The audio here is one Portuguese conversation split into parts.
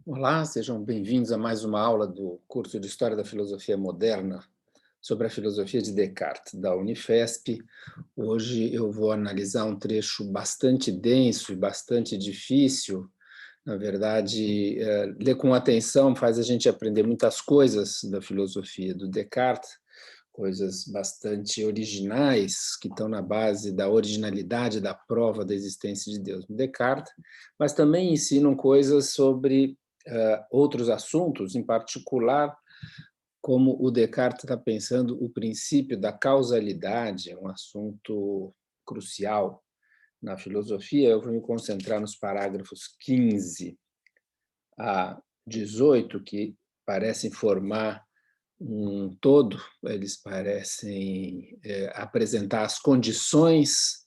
Olá, sejam bem-vindos a mais uma aula do curso de História da Filosofia Moderna sobre a filosofia de Descartes, da Unifesp. Hoje eu vou analisar um trecho bastante denso e bastante difícil. Na verdade, ler com atenção faz a gente aprender muitas coisas da filosofia do Descartes, coisas bastante originais, que estão na base da originalidade da prova da existência de Deus no Descartes, mas também ensinam coisas sobre outros assuntos, em particular, como o Descartes está pensando o princípio da causalidade, é um assunto crucial na filosofia. Eu vou me concentrar nos parágrafos 15 a 18, que parecem formar um todo, eles parecem apresentar as condições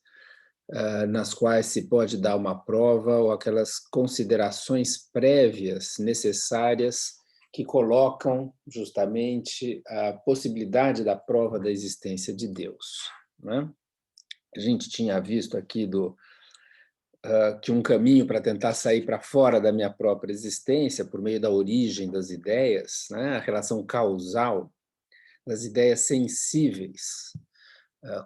nas quais se pode dar uma prova, ou aquelas considerações prévias necessárias que colocam justamente a possibilidade da prova da existência de Deus, né? A gente tinha visto aqui que um caminho para tentar sair para fora da minha própria existência, por meio da origem das ideias, né? A relação causal das ideias sensíveis,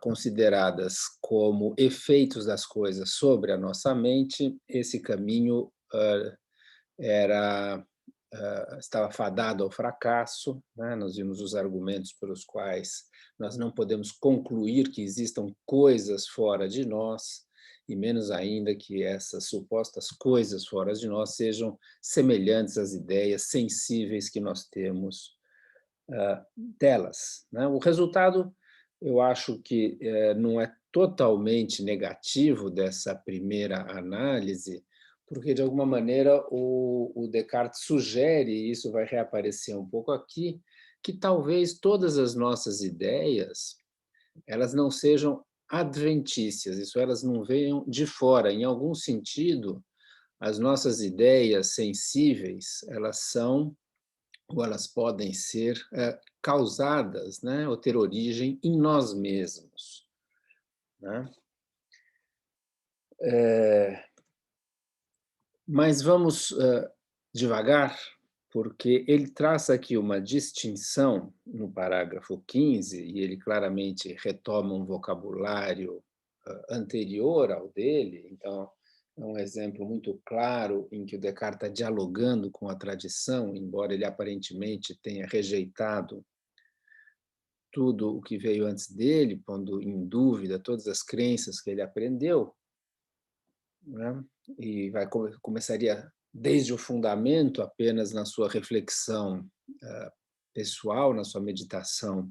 consideradas como efeitos das coisas sobre a nossa mente. Esse caminho era estava fadado ao fracasso, né? Nós vimos os argumentos pelos quais nós não podemos concluir que existam coisas fora de nós, e menos ainda que essas supostas coisas fora de nós sejam semelhantes às ideias sensíveis que nós temos delas, né? O resultado, eu acho que não é totalmente negativo dessa primeira análise, porque, de alguma maneira, o Descartes sugere, e isso vai reaparecer um pouco aqui, que talvez todas as nossas ideias elas não sejam adventícias, isso, elas não venham de fora. Em algum sentido, as nossas ideias sensíveis, elas são, ou elas podem ser causadas, né, ou ter origem em nós mesmos, né? Mas vamos devagar, porque ele traça aqui uma distinção no parágrafo 15, e ele claramente retoma um vocabulário anterior ao dele. Então, é um exemplo muito claro em que o Descartes está dialogando com a tradição, embora ele aparentemente tenha rejeitado tudo o que veio antes dele, pondo em dúvida todas as crenças que ele aprendeu, né? E começaria desde o fundamento, apenas na sua reflexão pessoal, na sua meditação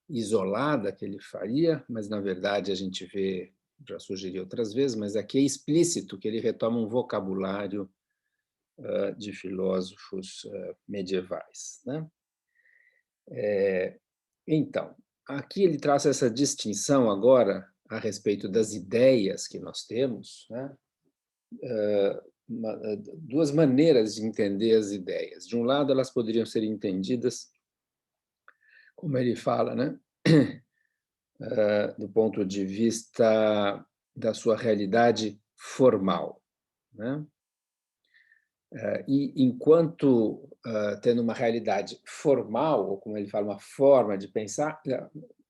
isolada que ele faria, mas na verdade a gente vê, já sugeri outras vezes, mas aqui é explícito que ele retoma um vocabulário de filósofos medievais, né? Então, aqui ele traz essa distinção agora a respeito das ideias que nós temos, né? Duas maneiras de entender as ideias. De um lado, elas poderiam ser entendidas, como ele fala, né? Do ponto de vista da sua realidade formal, né? E enquanto tendo uma realidade formal, ou como ele fala, uma forma de pensar,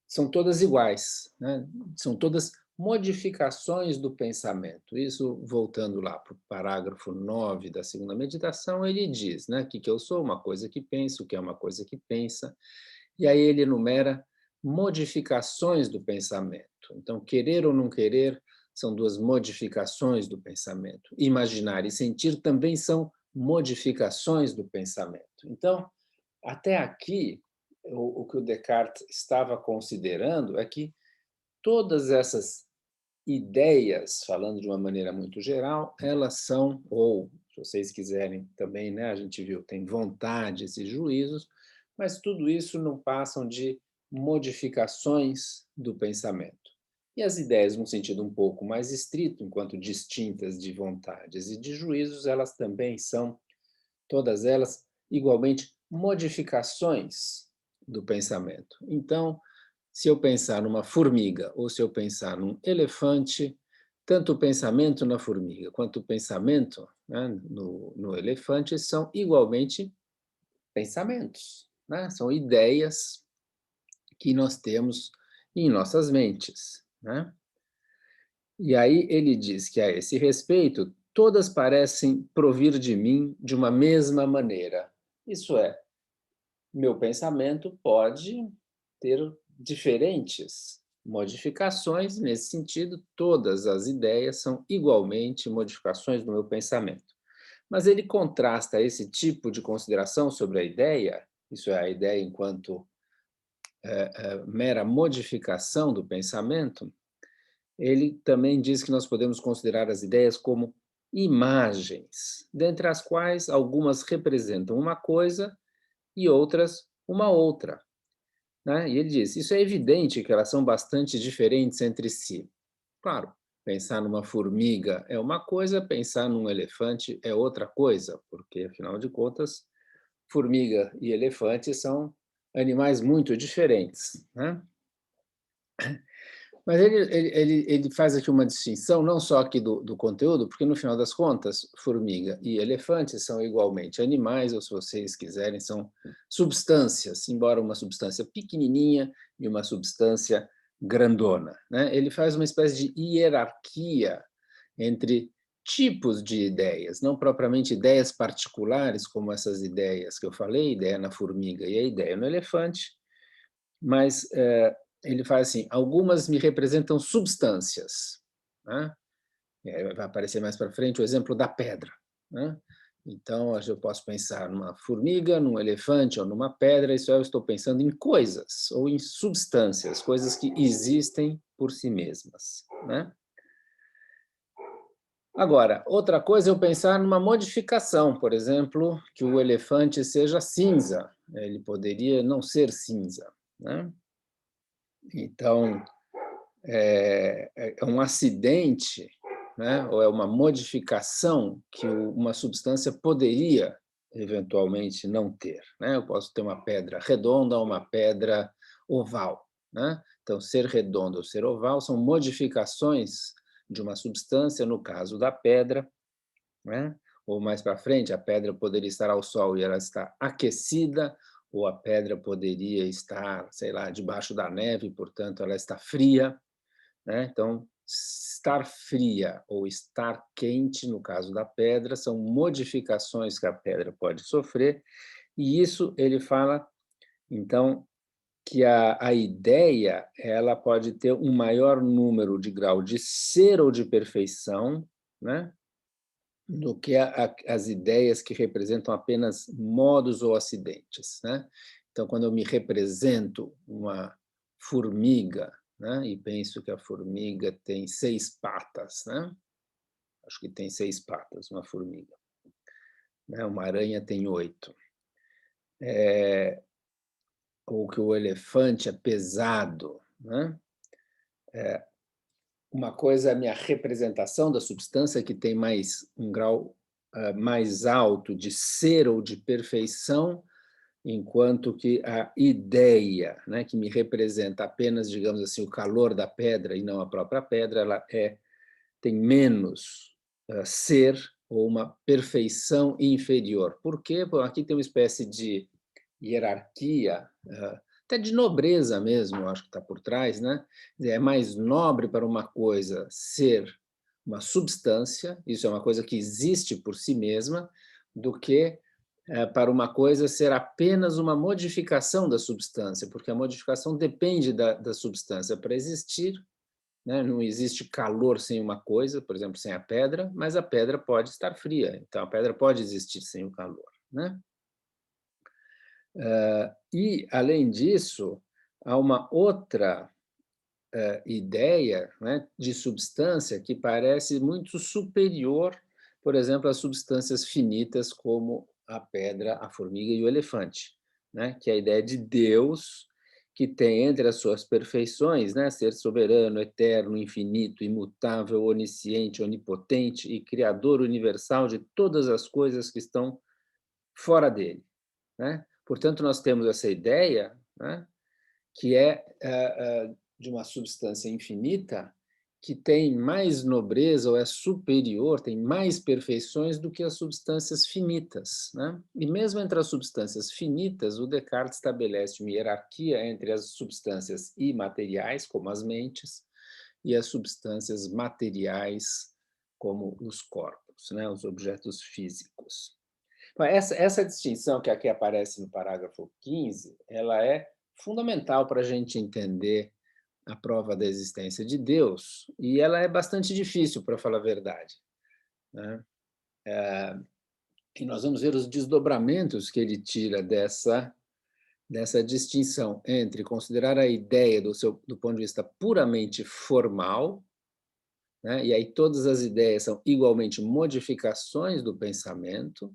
são todas iguais, né? São todas modificações do pensamento. Isso, voltando lá para o parágrafo 9 da segunda meditação, ele diz, né, que eu sou uma coisa que penso, o que é uma coisa que pensa, e aí ele enumera modificações do pensamento. Então, querer ou não querer são duas modificações do pensamento. Imaginar e sentir também são modificações do pensamento. Então, até aqui, o que o Descartes estava considerando é que todas essas ideias, falando de uma maneira muito geral, elas são, ou, se vocês quiserem também, né, a gente viu, tem vontades e juízos, mas tudo isso não passam de modificações do pensamento. E as ideias, num sentido um pouco mais estrito, enquanto distintas de vontades e de juízos, elas também são, todas elas, igualmente modificações do pensamento. Então, se eu pensar numa formiga ou se eu pensar num elefante, tanto o pensamento na formiga quanto o pensamento né, no elefante são igualmente pensamentos, né? São ideias que nós temos em nossas mentes, né? E aí ele diz que a esse respeito, todas parecem provir de mim de uma mesma maneira. Isso é, meu pensamento pode ter diferentes modificações, nesse sentido, todas as ideias são igualmente modificações do meu pensamento. Mas ele contrasta esse tipo de consideração sobre a ideia, isso é, a ideia enquanto mera modificação do pensamento, ele também diz que nós podemos considerar as ideias como imagens, dentre as quais algumas representam uma coisa e outras uma outra, né? E ele diz, isso é evidente que elas são bastante diferentes entre si. Claro, pensar numa formiga é uma coisa, pensar num elefante é outra coisa, porque, afinal de contas, formiga e elefante são animais muito diferentes, né? Mas ele faz aqui uma distinção, não só aqui do conteúdo, porque, no final das contas, formiga e elefante são igualmente animais, ou, se vocês quiserem, são substâncias, embora uma substância pequenininha e uma substância grandona, né? Ele faz uma espécie de hierarquia entre tipos de ideias, não propriamente ideias particulares, como essas ideias que eu falei, ideia na formiga e a ideia no elefante, mas ele faz assim, algumas me representam substâncias, né? Vai aparecer mais para frente o exemplo da pedra, né? Então, eu posso pensar numa formiga, num elefante ou numa pedra, isso eu estou pensando em coisas ou em substâncias, coisas que existem por si mesmas, né? Agora, outra coisa é eu pensar numa modificação, por exemplo, que o elefante seja cinza, ele poderia não ser cinza, né? Então, é um acidente, né? Ou é uma modificação que uma substância poderia eventualmente não ter, né? Eu posso ter uma pedra redonda ou uma pedra oval, né? Então, ser redondo ou ser oval são modificações de uma substância, no caso da pedra, né? Ou mais para frente, a pedra poderia estar ao sol e ela está aquecida, ou a pedra poderia estar, sei lá, debaixo da neve, portanto, ela está fria, né? Então, estar fria ou estar quente, no caso da pedra, são modificações que a pedra pode sofrer, e isso ele fala, então, que a ideia ela pode ter um maior número de grau de ser ou de perfeição, né? Do que as ideias que representam apenas modos ou acidentes, né? Então, quando eu me represento uma formiga, né, e penso que a formiga tem 6 patas, né? Acho que tem 6 patas, uma formiga, né? Uma aranha tem 8. Ou que o elefante é pesado, né? Uma coisa é a minha representação da substância, que tem mais um grau mais alto de ser ou de perfeição, enquanto que a ideia, né, que me representa apenas, digamos assim, o calor da pedra e não a própria pedra, ela tem menos ser ou uma perfeição inferior. Por quê? Bom, aqui tem uma espécie de hierarquia, até de nobreza mesmo, eu acho que está por trás, né? É mais nobre para uma coisa ser uma substância, isso é uma coisa que existe por si mesma, do que para uma coisa ser apenas uma modificação da substância, porque a modificação depende da substância para existir, né? Não existe calor sem uma coisa, por exemplo, sem a pedra, mas a pedra pode estar fria, então a pedra pode existir sem o calor, né? E, além disso, há uma outra ideia, né, de substância que parece muito superior, por exemplo, às substâncias finitas como a pedra, a formiga e o elefante, né, que é a ideia de Deus, que tem entre as suas perfeições, né, ser soberano, eterno, infinito, imutável, onisciente, onipotente e criador universal de todas as coisas que estão fora dele, né? Portanto, nós temos essa ideia, né, que é de uma substância infinita que tem mais nobreza ou é superior, tem mais perfeições do que as substâncias finitas, né? E mesmo entre as substâncias finitas, o Descartes estabelece uma hierarquia entre as substâncias imateriais, como as mentes, e as substâncias materiais, como os corpos, né? Os objetos físicos. Então, essa distinção que aqui aparece no parágrafo 15, ela é fundamental para a gente entender a prova da existência de Deus, e ela é bastante difícil, para falar a verdade, né? E nós vamos ver os desdobramentos que ele tira dessa distinção entre considerar a ideia do ponto de vista puramente formal, né? E aí todas as ideias são igualmente modificações do pensamento,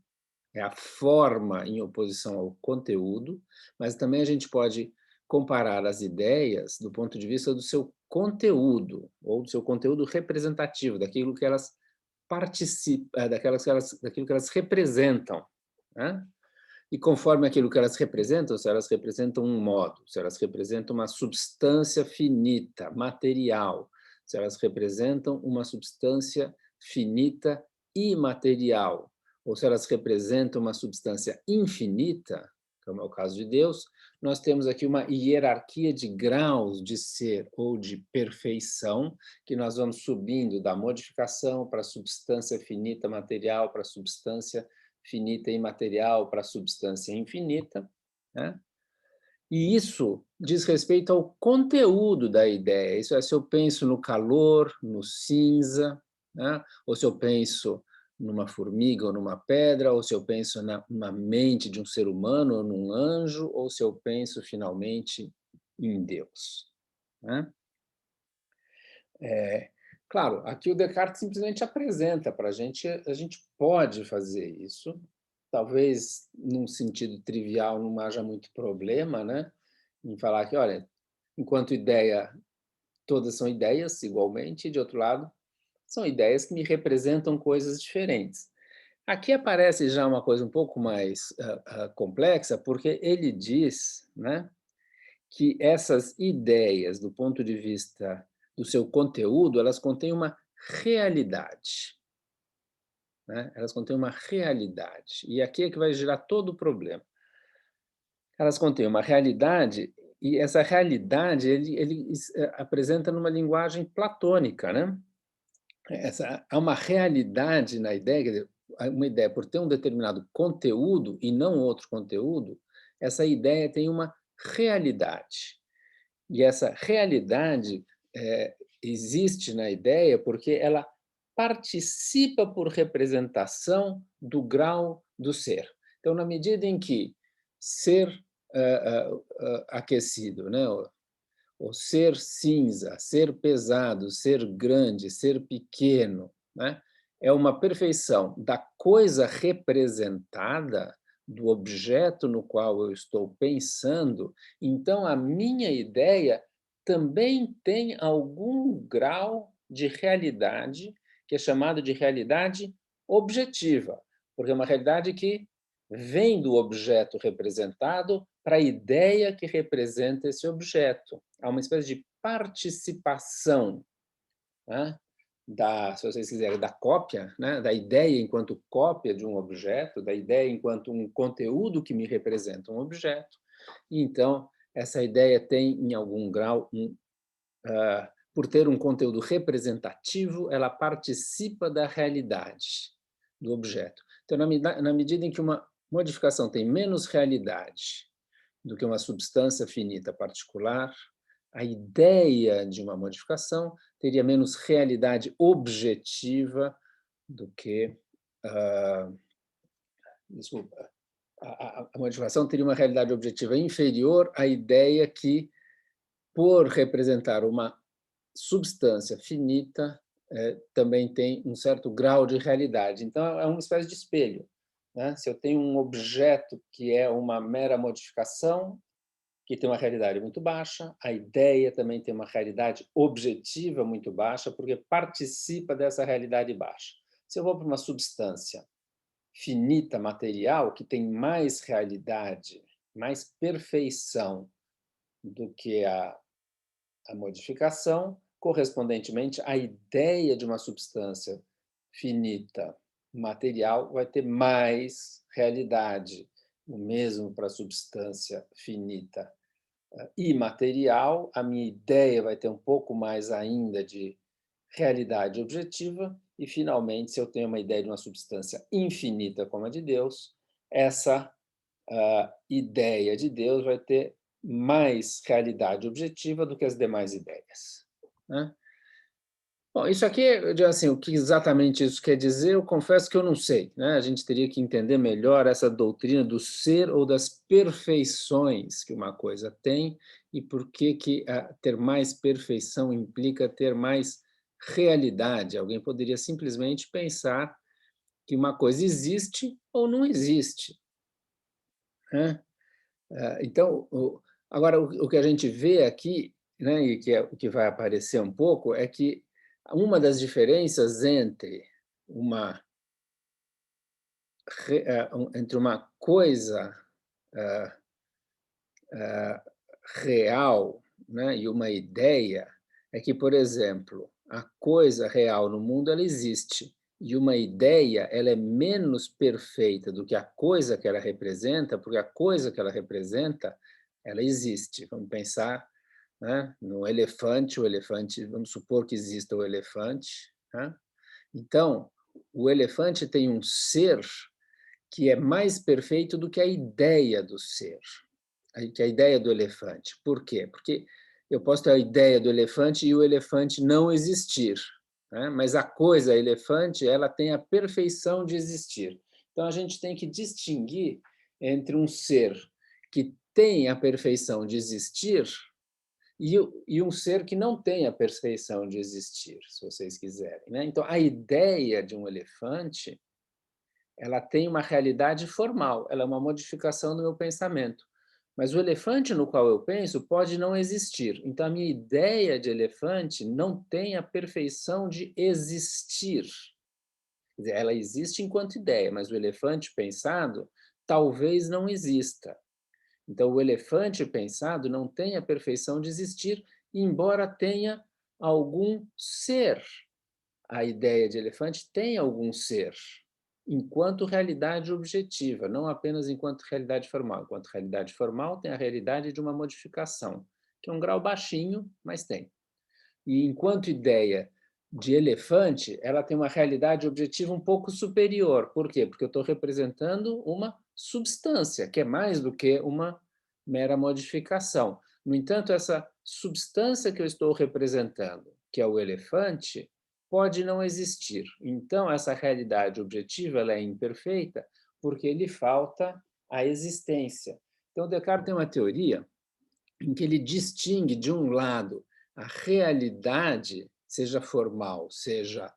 é a forma em oposição ao conteúdo, mas também a gente pode comparar as ideias do ponto de vista do seu conteúdo, ou do seu conteúdo representativo, daquilo que elas participam, daquilo que elas representam, né? E conforme aquilo que elas representam, se elas representam um modo, se elas representam uma substância finita, material, se elas representam uma substância finita imaterial, ou se elas representam uma substância infinita, como é o caso de Deus, nós temos aqui uma hierarquia de graus de ser ou de perfeição, que nós vamos subindo da modificação para a substância finita material, para a substância finita e imaterial para a substância infinita, né? E isso diz respeito ao conteúdo da ideia. Isso é, se eu penso no calor, no cinza, né? Ou se eu penso numa formiga ou numa pedra, ou se eu penso na mente de um ser humano ou num anjo, ou se eu penso finalmente em Deus, né? Claro, aqui o Descartes simplesmente apresenta para a gente pode fazer isso, talvez num sentido trivial não haja muito problema, né, em falar que, olha, enquanto ideia, todas são ideias igualmente, e de outro lado, são ideias que me representam coisas diferentes. Aqui aparece já uma coisa um pouco mais complexa, porque ele diz, né, que essas ideias, do ponto de vista do seu conteúdo, elas contêm uma realidade, né? Elas contêm uma realidade. E aqui é que vai gerar todo o problema. Elas contêm uma realidade, e essa realidade ele apresenta numa linguagem platônica, né? Há uma realidade na ideia, quer dizer, uma ideia, por ter um determinado conteúdo e não outro conteúdo, essa ideia tem uma realidade. E essa realidade existe na ideia porque ela participa por representação do grau do ser. Então, na medida em que ser aquecido, né, ou ser cinza, ser pesado, ser grande, ser pequeno, né, é uma perfeição da coisa representada, do objeto no qual eu estou pensando, então a minha ideia também tem algum grau de realidade, que é chamado de realidade objetiva, porque é uma realidade que vem do objeto representado para a ideia que representa esse objeto. Há uma espécie de participação, né, se vocês quiserem, da cópia, né, da ideia enquanto cópia de um objeto, da ideia enquanto um conteúdo que me representa um objeto. E então, essa ideia tem, em algum grau, por ter um conteúdo representativo, ela participa da realidade do objeto. Então, na medida em que uma modificação tem menos realidade do que uma substância finita particular, a ideia de uma modificação teria menos realidade objetiva do que. Desculpa. A modificação teria uma realidade objetiva inferior à ideia que, por representar uma substância finita, também tem um certo grau de realidade. Então, é uma espécie de espelho, né? Se eu tenho um objeto que é uma mera modificação, que tem uma realidade muito baixa, a ideia também tem uma realidade objetiva muito baixa, porque participa dessa realidade baixa. Se eu vou para uma substância finita, material, que tem mais realidade, mais perfeição do que a modificação, correspondentemente, a ideia de uma substância finita, material, vai ter mais realidade. O mesmo para a substância finita imaterial, a minha ideia vai ter um pouco mais ainda de realidade objetiva, e, finalmente, se eu tenho uma ideia de uma substância infinita como a de Deus, essa ideia de Deus vai ter mais realidade objetiva do que as demais ideias, né? Bom, isso aqui, assim, o que exatamente isso quer dizer, eu confesso que eu não sei, né? A gente teria que entender melhor essa doutrina do ser ou das perfeições que uma coisa tem e por que ter mais perfeição implica ter mais realidade. Alguém poderia simplesmente pensar que uma coisa existe ou não existe, né? Então, agora, o que a gente vê aqui, né, e que é o que vai aparecer um pouco, é que uma das diferenças uma, entre uma coisa ah, real, né, e uma ideia é que, por exemplo, a coisa real no mundo ela existe, e uma ideia ela é menos perfeita do que a coisa que ela representa, porque a coisa que ela representa ela existe. Vamos pensar, né, no elefante, o elefante, vamos supor que exista o elefante, né? Então, o elefante tem um ser que é mais perfeito do que a ideia do ser, que é a ideia do elefante. Por quê? Porque eu posso ter a ideia do elefante e o elefante não existir, né? Mas a coisa elefante ela tem a perfeição de existir. Então, a gente tem que distinguir entre um ser que tem a perfeição de existir e um ser que não tem a perfeição de existir, se vocês quiserem, né? Então, a ideia de um elefante ela tem uma realidade formal, ela é uma modificação do meu pensamento. Mas o elefante no qual eu penso pode não existir. Então, a minha ideia de elefante não tem a perfeição de existir. Quer dizer, ela existe enquanto ideia, mas o elefante pensado talvez não exista. Então, o elefante pensado não tem a perfeição de existir, embora tenha algum ser. A ideia de elefante tem algum ser, enquanto realidade objetiva, não apenas enquanto realidade formal. Enquanto realidade formal, tem a realidade de uma modificação, que é um grau baixinho, mas tem. E enquanto ideia de elefante, ela tem uma realidade objetiva um pouco superior. Por quê? Porque eu estou representando uma substância, que é mais do que uma mera modificação. No entanto, essa substância que eu estou representando, que é o elefante, pode não existir. Então, essa realidade objetiva ela é imperfeita porque lhe falta a existência. Então, Descartes tem uma teoria em que ele distingue, de um lado, a realidade, seja formal, seja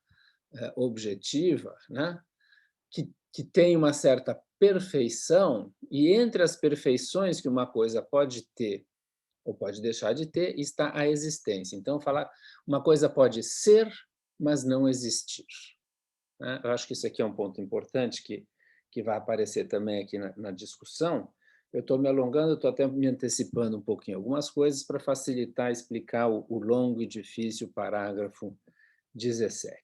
objetiva, né? que tem uma certa perfeição, e entre as perfeições que uma coisa pode ter ou pode deixar de ter, está a existência. Então, falar uma coisa pode ser, mas não existir, né? Eu acho que isso aqui é um ponto importante que vai aparecer também aqui na discussão. Eu estou me alongando, estou até me antecipando um pouquinho algumas coisas para facilitar explicar o longo e difícil parágrafo 17,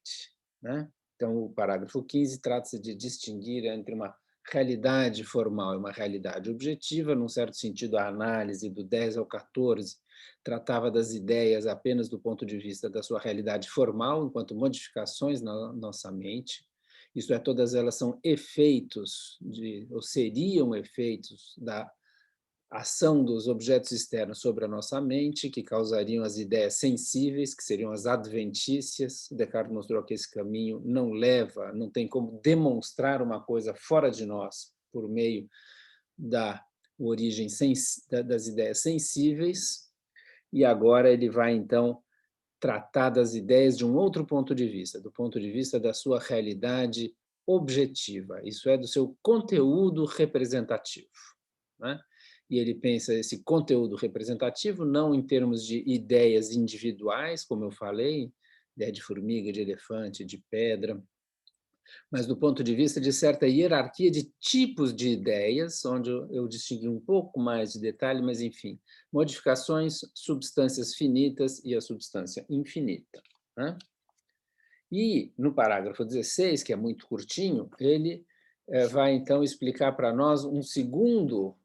né? Então, o parágrafo 15 trata-se de distinguir entre uma realidade formal e uma realidade objetiva. Num certo sentido, a análise do 10 ao 14 tratava das ideias apenas do ponto de vista da sua realidade formal, enquanto modificações na nossa mente. Isto é, todas elas são efeitos, ou seriam efeitos da ação dos objetos externos sobre a nossa mente, que causariam as ideias sensíveis, que seriam as adventícias. Descartes mostrou que esse caminho não leva, não tem como demonstrar uma coisa fora de nós por meio da origem das ideias sensíveis. E agora ele vai, então, tratar das ideias de um outro ponto de vista, do ponto de vista da sua realidade objetiva, isso é, do seu conteúdo representativo, né? E ele pensa esse conteúdo representativo não em termos de ideias individuais, como eu falei, ideia de formiga, de elefante, de pedra, mas do ponto de vista de certa hierarquia de tipos de ideias, onde eu distingui um pouco mais de detalhe, mas, enfim, modificações, substâncias finitas e a substância infinita, né? E, no parágrafo 16, que é muito curtinho, ele vai, então, explicar para nós um segundo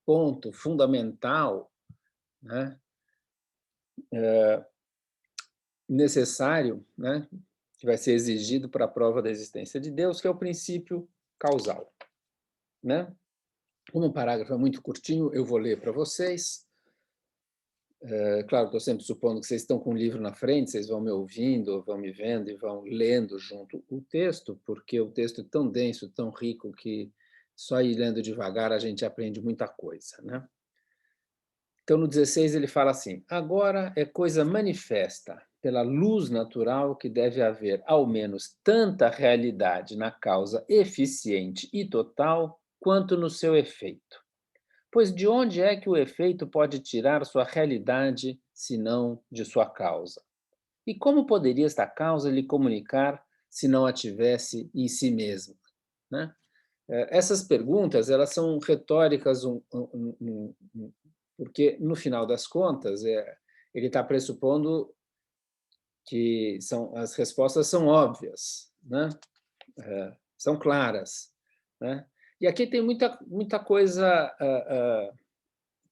ponto fundamental, né, necessário, né, que vai ser exigido para a prova da existência de Deus, que é o princípio causal, né? Como o parágrafo é muito curtinho, eu vou ler para vocês. Claro, estou sempre supondo que vocês estão com o livro na frente, vocês vão me ouvindo, vão me vendo e vão lendo junto o texto, porque o texto é tão denso, tão rico, que só ir lendo devagar a gente aprende muita coisa, né? Então, no 16, ele fala assim: agora é coisa manifesta pela luz natural que deve haver ao menos tanta realidade na causa eficiente e total quanto no seu efeito. Pois de onde é que o efeito pode tirar sua realidade, senão de sua causa? E como poderia esta causa lhe comunicar se não a tivesse em si mesma, né? Essas perguntas, elas são retóricas, porque, no final das contas, ele está pressupondo que as respostas são óbvias, né? São claras, né? E aqui tem muita coisa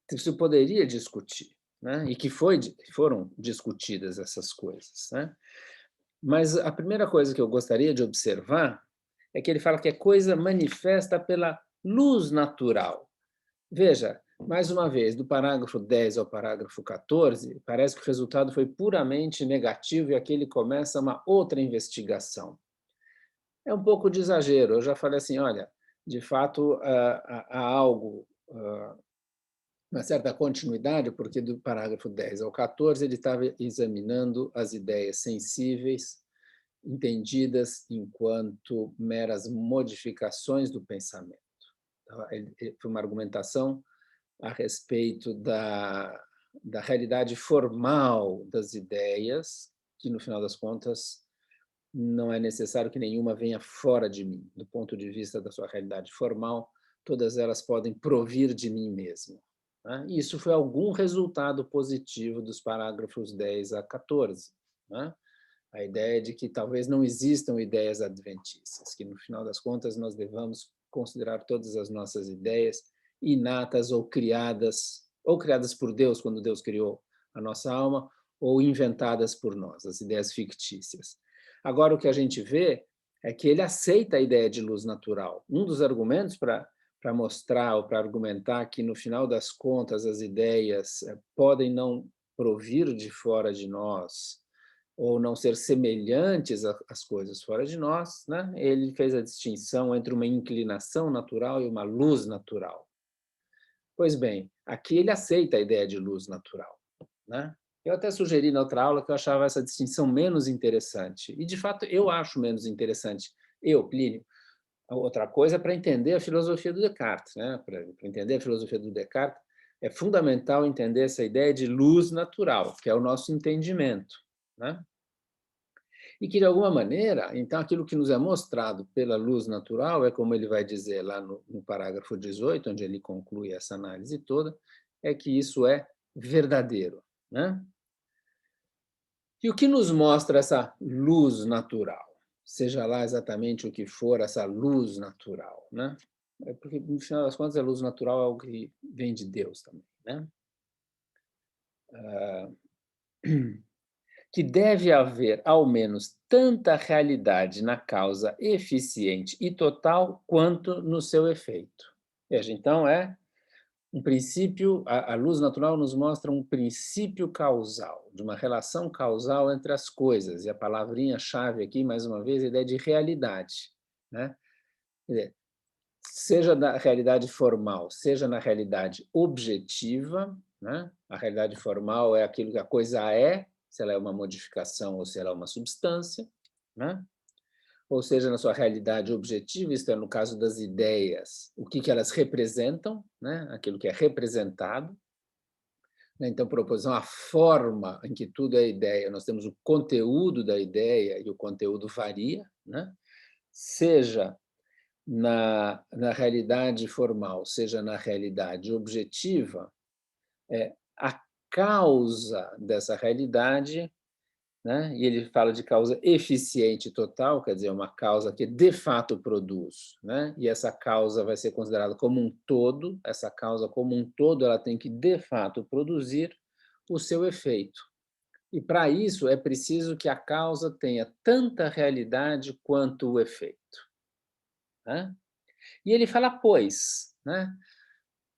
que se poderia discutir, né? E que foram discutidas essas coisas, né? Mas a primeira coisa que eu gostaria de observar é que ele fala que é coisa manifesta pela luz natural. Veja, mais uma vez, do parágrafo 10 ao parágrafo 14, parece que o resultado foi puramente negativo e aqui ele começa uma outra investigação. É um pouco de exagero, eu já falei assim, olha, de fato há algo, uma certa continuidade, porque do parágrafo 10 ao 14 ele estava examinando as ideias sensíveis, entendidas enquanto meras modificações do pensamento. Foi uma argumentação a respeito da realidade formal das ideias, que, no final das contas, não é necessário que nenhuma venha fora de mim. Do ponto de vista da sua realidade formal, todas elas podem provir de mim mesmo, né? Isso foi algum resultado positivo dos parágrafos 10 a 14, né? A ideia de que talvez não existam ideias adventícias, que, no final das contas, nós devamos considerar todas as nossas ideias inatas ou criadas por Deus, quando Deus criou a nossa alma, ou inventadas por nós, as ideias fictícias. Agora, o que a gente vê é que ele aceita a ideia de luz natural. Um dos argumentos para mostrar ou para argumentar que, no final das contas, as ideias podem não provir de fora de nós, ou não ser semelhantes às coisas fora de nós, né? Ele fez a distinção entre uma inclinação natural e uma luz natural. Pois bem, aqui ele aceita a ideia de luz natural, né? Eu até sugeri na outra aula que eu achava essa distinção menos interessante, e de fato eu acho menos interessante. Eu, Plínio, outra coisa é para entender a filosofia do Descartes, né? Para entender a filosofia do Descartes, é fundamental entender essa ideia de luz natural, que é o nosso entendimento, né? E que, de alguma maneira, então, aquilo que nos é mostrado pela luz natural, é como ele vai dizer lá no parágrafo 18, onde ele conclui essa análise toda, é que isso é verdadeiro, né? E o que nos mostra essa luz natural? Seja lá exatamente o que for essa luz natural, né? É porque, no final das contas, a luz natural é algo que vem de Deus também, né? Que deve haver ao menos tanta realidade na causa eficiente e total quanto no seu efeito. Veja, então é um princípio, a luz natural nos mostra um princípio causal, de uma relação causal entre as coisas, e a palavrinha-chave aqui, mais uma vez, é a ideia de realidade, né? Quer dizer, seja na realidade formal, seja na realidade objetiva, né? A realidade formal é aquilo que a coisa é, se ela é uma modificação ou se ela é uma substância, né? Ou seja, na sua realidade objetiva, isto é, no caso das ideias, o que elas representam, né? Aquilo que é representado, né? Então, por oposição à forma em que tudo é ideia, nós temos o conteúdo da ideia e o conteúdo varia, né? seja na realidade formal, seja na realidade objetiva, a causa dessa realidade, né? E ele fala de causa eficiente total, quer dizer, uma causa que de fato produz, né? E essa causa vai ser considerada como um todo, essa causa como um todo ela tem que de fato produzir o seu efeito. E para isso é preciso que a causa tenha tanta realidade quanto o efeito, né? E ele fala pois, né?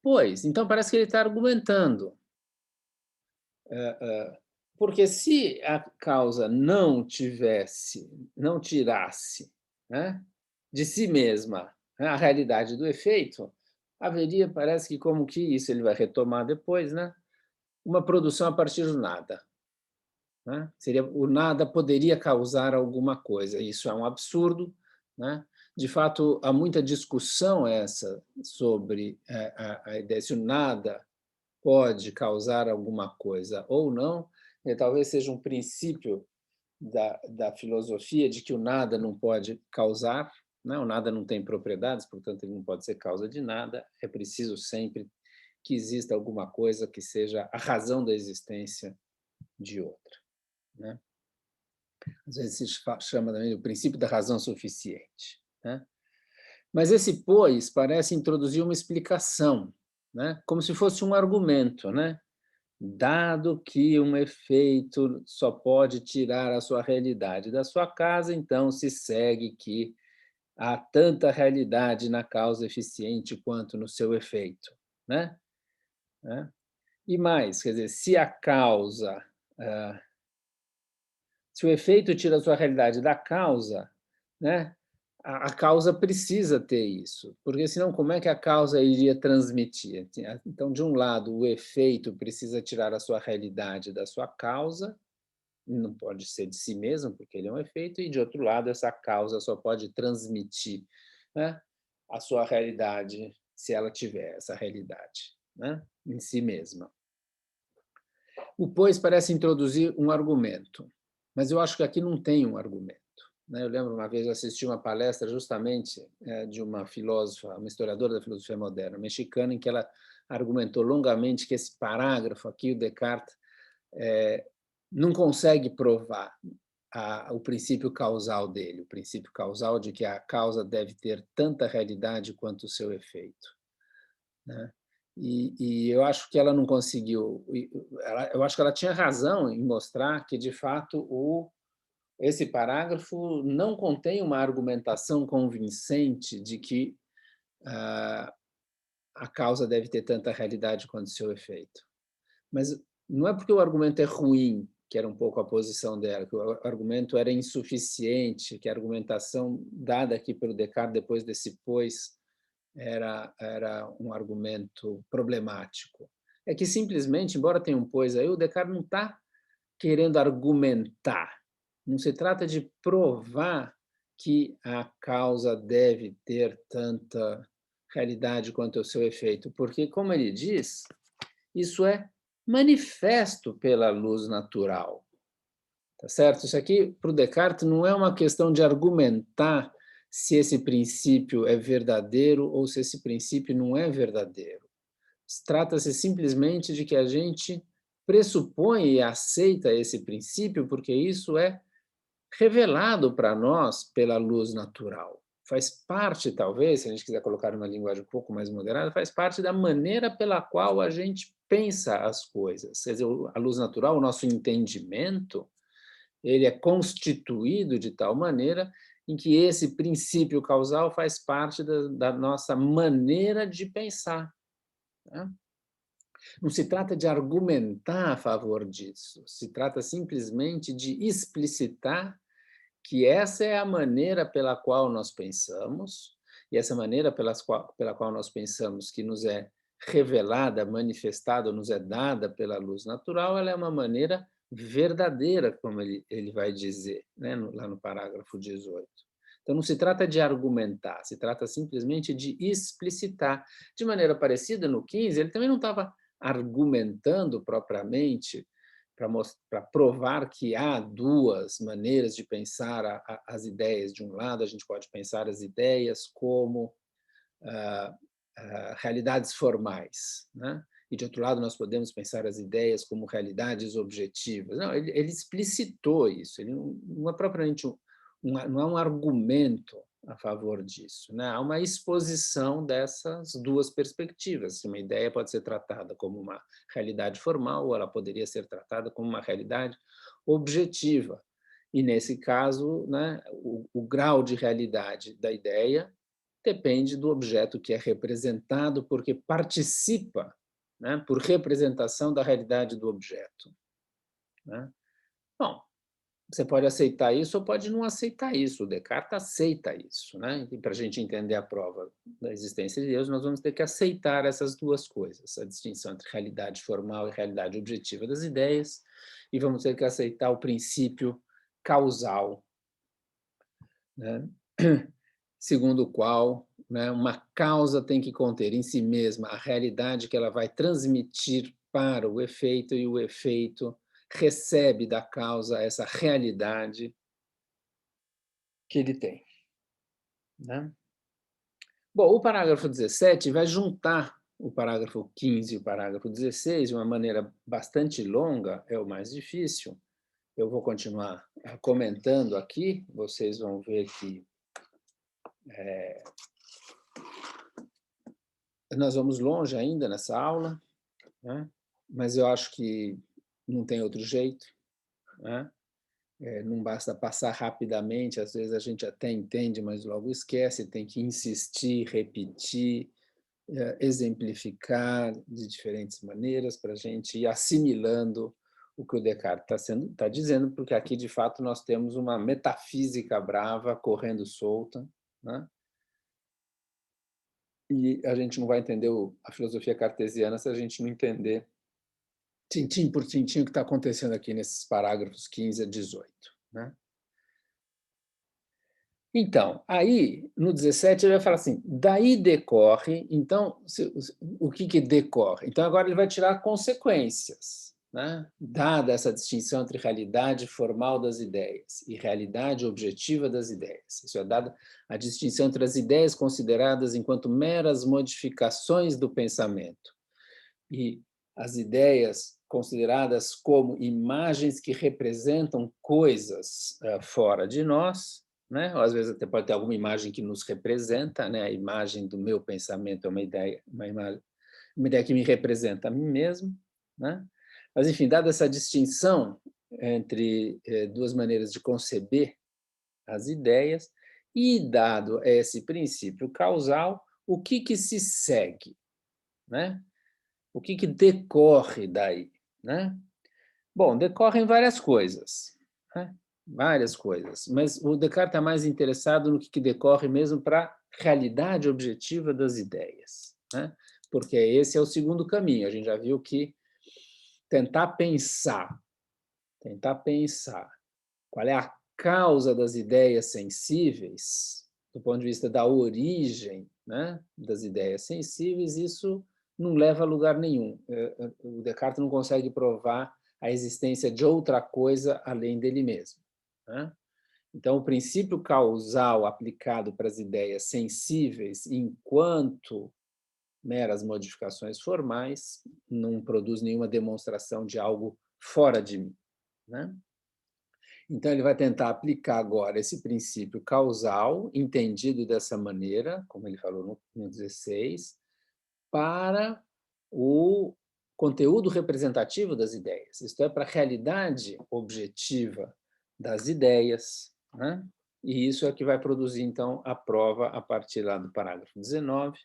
Pois, então parece que ele está argumentando. Porque se a causa não tirasse, né, de si mesma, né, a realidade do efeito, haveria, parece que como que isso ele vai retomar depois, né, uma produção a partir do nada. Né? Seria, o nada poderia causar alguma coisa. Isso é um absurdo. Né? De fato, há muita discussão essa sobre a ideia se o nada pode causar alguma coisa ou não, e talvez seja um princípio da filosofia de que o nada não pode causar, né? O nada não tem propriedades, portanto, ele não pode ser causa de nada, é preciso sempre que exista alguma coisa que seja a razão da existência de outra. Né? Às vezes se chama também o princípio da razão suficiente. Né? Mas esse pois parece introduzir uma explicação, né? Como se fosse um argumento, né? Dado que um efeito só pode tirar a sua realidade da sua casa, então se segue que há tanta realidade na causa eficiente quanto no seu efeito, né? E mais, quer dizer, se a causa, se o efeito tira a sua realidade da causa, né? A causa precisa ter isso, porque senão como é que a causa iria transmitir? Então, de um lado, o efeito precisa tirar a sua realidade da sua causa, não pode ser de si mesmo, porque ele é um efeito, e de outro lado, essa causa só pode transmitir, né, a sua realidade, se ela tiver essa realidade, né, em si mesma. O pois parece introduzir um argumento, mas eu acho que aqui não tem um argumento. Né? Eu lembro uma vez eu assisti uma palestra justamente de uma filósofa, uma historiadora da filosofia moderna mexicana, em que ela argumentou longamente que esse parágrafo aqui, o Descartes, não consegue provar o princípio causal dele, o princípio causal de que a causa deve ter tanta realidade quanto o seu efeito. Né? E eu acho que ela não conseguiu. Eu acho que ela tinha razão em mostrar que, de fato, esse parágrafo não contém uma argumentação convincente de que a causa deve ter tanta realidade quanto o seu efeito. Mas não é porque o argumento é ruim, que era um pouco a posição dela, que o argumento era insuficiente, que a argumentação dada aqui pelo Descartes depois desse pois era um argumento problemático. É que simplesmente, embora tenha um pois aí, o Descartes não está querendo argumentar. Não se trata de provar que a causa deve ter tanta realidade quanto o seu efeito, porque, como ele diz, isso é manifesto pela luz natural. Tá certo? Isso aqui, para o Descartes, não é uma questão de argumentar se esse princípio é verdadeiro ou se esse princípio não é verdadeiro. Trata-se simplesmente de que a gente pressupõe e aceita esse princípio porque isso é revelado para nós pela luz natural. Faz parte, talvez, se a gente quiser colocar uma linguagem um pouco mais moderada, faz parte da maneira pela qual a gente pensa as coisas. Quer dizer, a luz natural, o nosso entendimento, ele é constituído de tal maneira em que esse princípio causal faz parte da nossa maneira de pensar. Né? Não se trata de argumentar a favor disso, se trata simplesmente de explicitar que essa é a maneira pela qual nós pensamos, e essa maneira pela qual nós pensamos que nos é revelada, manifestada, nos é dada pela luz natural, ela é uma maneira verdadeira, como ele vai dizer, né, lá no parágrafo 18. Então, não se trata de argumentar, se trata simplesmente de explicitar. De maneira parecida, no 15, ele também não estava argumentando propriamente para provar que há duas maneiras de pensar as ideias. De um lado, a gente pode pensar as ideias como realidades formais, né? E, de outro lado, nós podemos pensar as ideias como realidades objetivas. Não, ele explicitou isso, ele não é propriamente não é um argumento a favor disso, né? Há uma exposição dessas duas perspectivas. Uma ideia pode ser tratada como uma realidade formal, ou ela poderia ser tratada como uma realidade objetiva. E, nesse caso, né, o grau de realidade da ideia depende do objeto que é representado, porque participa, né, por representação da realidade do objeto, né? Bom, você pode aceitar isso ou pode não aceitar isso. O Descartes aceita isso, né? E para a gente entender a prova da existência de Deus, nós vamos ter que aceitar essas duas coisas, a distinção entre realidade formal e realidade objetiva das ideias, e vamos ter que aceitar o princípio causal, né? Segundo o qual, né, uma causa tem que conter em si mesma a realidade que ela vai transmitir para o efeito, e o efeito recebe da causa essa realidade que ele tem, né? Bom, o parágrafo 17 vai juntar o parágrafo 15 e o parágrafo 16 de uma maneira bastante longa, é o mais difícil. Eu vou continuar comentando aqui, vocês vão ver que nós vamos longe ainda nessa aula, né? Mas eu acho que não tem outro jeito, né? Não basta passar rapidamente, às vezes a gente até entende, mas logo esquece, tem que insistir, repetir, exemplificar de diferentes maneiras para a gente ir assimilando o que o Descartes está dizendo, porque aqui, de fato, nós temos uma metafísica brava correndo solta, né? E a gente não vai entender a filosofia cartesiana se a gente não entender tintim por tintim o que está acontecendo aqui nesses parágrafos 15 a 18, né? Então, aí, no 17, ele vai falar assim, daí decorre, então, o que decorre? Então, agora ele vai tirar consequências, né? Dada essa distinção entre realidade formal das ideias e realidade objetiva das ideias. Isso é dada a distinção entre as ideias consideradas enquanto meras modificações do pensamento e as ideias consideradas como imagens que representam coisas fora de nós, né? Ou às vezes até pode ter alguma imagem que nos representa, né? A imagem do meu pensamento é uma ideia que me representa a mim mesmo, né? Mas, enfim, dada essa distinção entre duas maneiras de conceber as ideias e dado esse princípio causal, o que se segue, né? O que decorre daí, né? Bom, decorrem várias coisas, né? Várias coisas, mas o Descartes está mais interessado no que decorre mesmo para a realidade objetiva das ideias, né? Porque esse é o segundo caminho. A gente já viu que tentar pensar qual é a causa das ideias sensíveis, do ponto de vista da origem, né, das ideias sensíveis, isso não leva a lugar nenhum. O Descartes não consegue provar a existência de outra coisa além dele mesmo, né? Então, o princípio causal aplicado para as ideias sensíveis, enquanto meras modificações formais, não produz nenhuma demonstração de algo fora de mim, né? Então, ele vai tentar aplicar agora esse princípio causal, entendido dessa maneira, como ele falou no 16, para o conteúdo representativo das ideias, isto é, para a realidade objetiva das ideias, né? E isso é que vai produzir, então, a prova a partir lá do parágrafo 19.